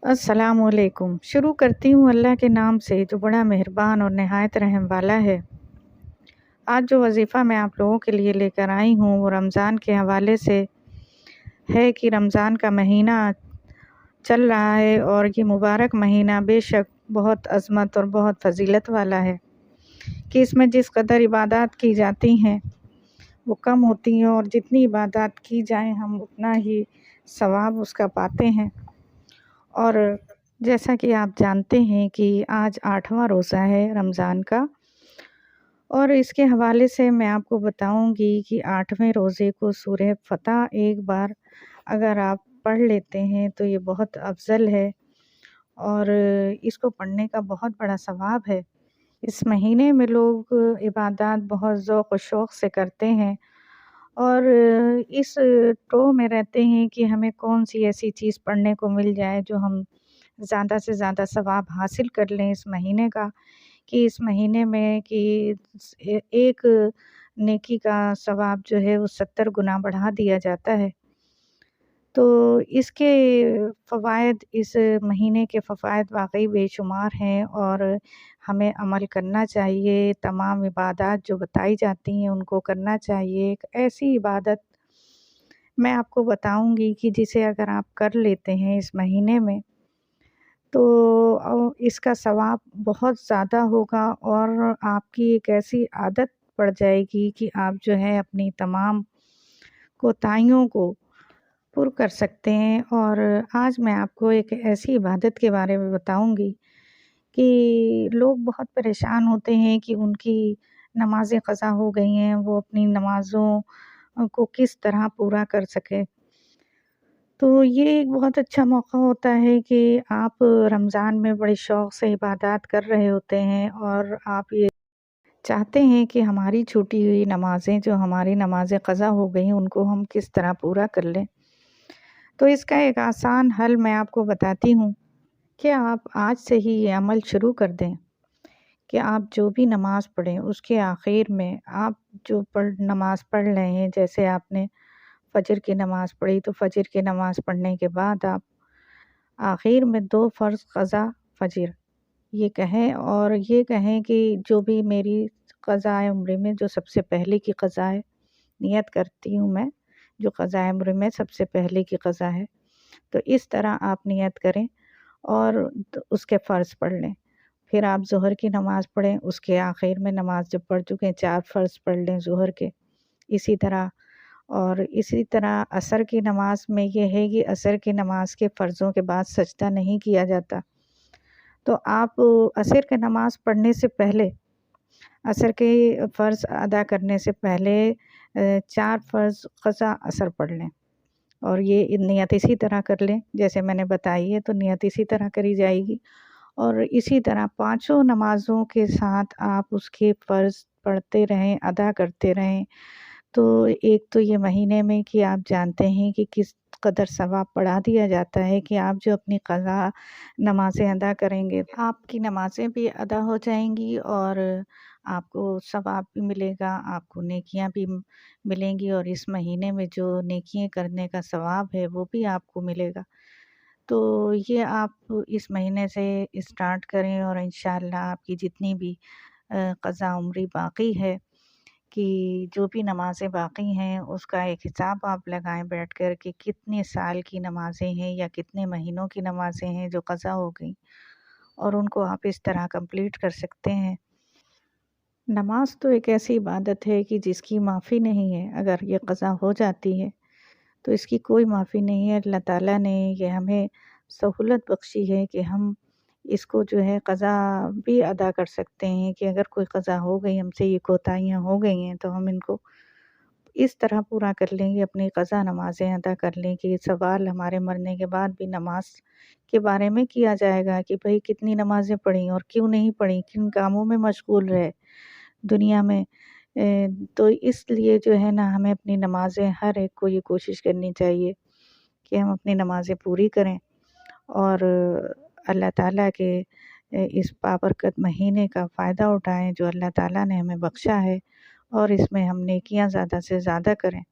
अस्सलामुअलैकुम। शुरू करती हूँ अल्लाह के नाम से जो बड़ा मेहरबान और नहायत रहम वाला है। आज जो वज़ीफ़ा मैं आप लोगों के लिए लेकर आई हूँ वो रमज़ान के हवाले से है कि रमज़ान का महीना चल रहा है और ये मुबारक महीना बेशक बहुत अज़मत और बहुत फ़ज़ीलत वाला है कि इसमें जिस कदर इबादत की जाती हैं वो कम होती हैं और जितनी इबादत की जाए हम उतना ही सवाब उसका पाते हैं। और जैसा कि आप जानते हैं कि आज 8वां रोज़ा है रमज़ान का और इसके हवाले से मैं आपको बताऊंगी कि 8वें रोज़े को सूरह फ़तह एक बार अगर आप पढ़ लेते हैं तो ये बहुत अफ़ज़ल है और इसको पढ़ने का बहुत बड़ा सवाब है। इस महीने में लोग इबादत बहुत ज़ौक़ व शौक़ से करते हैं और इस टोह में रहते हैं कि हमें कौन-सी ऐसी चीज़ पढ़ने को मिल जाए जो हम ज़्यादा से ज़्यादा सवाब हासिल कर लें इस महीने का, कि इस महीने में कि एक नेकी का सवाब जो है वो 70 गुना बढ़ा दिया जाता है। तो इसके फ़वाइद, इस महीने के फ़वाइद वाक़ई बेशुमार हैं और हमें अमल करना चाहिए। तमाम इबादत जो बताई जाती हैं उनको करना चाहिए। एक ऐसी इबादत मैं आपको बताऊँगी कि जिसे अगर आप कर लेते हैं इस महीने में तो इसका सवाब बहुत ज़्यादा होगा और आपकी एक ऐसी आदत पड़ जाएगी कि आप जो है अपनी तमाम कोताहियों को पुर कर सकते हैं। और आज मैं आपको एक ऐसी इबादत के बारे में बताऊंगी कि लोग बहुत परेशान होते हैं कि उनकी नमाज़ें क़ज़ा हो गई हैं, वो अपनी नमाज़ों को किस तरह पूरा कर सकें। तो ये एक बहुत अच्छा मौका होता है कि आप रमज़ान में बड़े शौक़ से इबादत कर रहे होते हैं और आप ये चाहते हैं कि हमारी छूटी हुई नमाज़ें, जो हमारी नमाज़ें क़ज़ा हो गई उनको हम किस तरह पूरा कर लें। तो इसका एक आसान हल मैं आपको बताती हूँ कि आप आज से ही ये अमल शुरू कर दें कि आप जो भी नमाज़ पढ़ें उसके आखिर में आप जो नमाज़ पढ़ रहे हैं, जैसे आपने फ़जर की नमाज़ पढ़ी तो फ़जर की नमाज़ पढ़ने के बाद आप आखिर में 2 फ़र्ज़ क़ज़ा फ़जर ये कहें और ये कहें कि जो भी मेरी क़ज़ाए उम्र में जो सबसे पहले की क़ज़ा है, नियत करती हूँ मैं जो क़ज़ाए उम्र में सबसे पहले की क़ज़ा है। तो इस तरह आप नियत करें और उसके फ़र्ज़ पढ़ लें। फिर आप ज़ोहर की नमाज़ पढ़ें, उसके आखिर में नमाज़ जब पढ़ चुके हैं 4 फ़र्ज़ पढ़ लें ज़ोहर के। इसी तरह और इसी तरह असर की नमाज़ में ये है कि असर की नमाज़ के फ़र्ज़ों के बाद सजदा नहीं किया जाता। तो आप असर की नमाज़ पढ़ने से पहले, असर के फ़र्ज़ अदा करने से पहले 4 फ़र्ज़ क़ज़ा असर पढ़ लें और ये नियत इसी तरह कर लें जैसे मैंने बताई है, तो नियत इसी तरह करी जाएगी। और इसी तरह पाँचों नमाज़ों के साथ आप उसके फ़र्ज़ पढ़ते रहें, अदा करते रहें। तो एक तो ये महीने में कि आप जानते हैं कि किस कदर सवाब बढ़ा दिया जाता है कि आप जो अपनी क़ज़ा नमाज़ें अदा करेंगे, आपकी नमाज़ें भी अदा हो जाएँगी और आपको सवाब भी मिलेगा, आपको नेकियां भी मिलेंगी और इस महीने में जो नेकियां करने का सवाब है वो भी आपको मिलेगा। तो ये आप इस महीने से स्टार्ट करें और इंशाअल्लाह आपकी जितनी भी क़ज़ा उम्री बाक़ी है कि जो भी नमाज़ें बाक़ी हैं उसका एक हिसाब आप लगाएं बैठ कर कि कितने साल की नमाज़ें हैं या कितने महीनों की नमाज़ें हैं जो क़ज़ा हो गई और उनको आप इस तरह कंप्लीट कर सकते हैं। नमाज़ तो एक ऐसी इबादत है कि जिसकी माफ़ी नहीं है। अगर ये क़ज़ा हो जाती है तो इसकी कोई माफ़ी नहीं है। अल्लाह ताला ने ये हमें सहूलत बख्शी है कि हम इसको जो है क़ज़ा भी अदा कर सकते हैं कि अगर कोई क़ज़ा हो गई, हमसे ये कोताहियाँ हो गई हैं तो हम इनको इस तरह पूरा कर लेंगे, अपनी क़ज़ा नमाज़ें अदा कर लें कि सवाल हमारे मरने के बाद भी नमाज़ के बारे में किया जाएगा कि भई कितनी नमाज़ें पढ़ी और क्यों नहीं पढ़ी, किन कामों में मशगूल रहे दुनिया में। तो इसलिए जो है ना हमें अपनी नमाज़ें हर एक को ये कोशिश करनी चाहिए कि हम अपनी नमाज़ें पूरी करें और अल्लाह ताला के इस बाबरकत महीने का फ़ायदा उठाएँ जो अल्लाह ताला ने हमें बख्शा है और इसमें हम नेकियां ज़्यादा से ज़्यादा करें।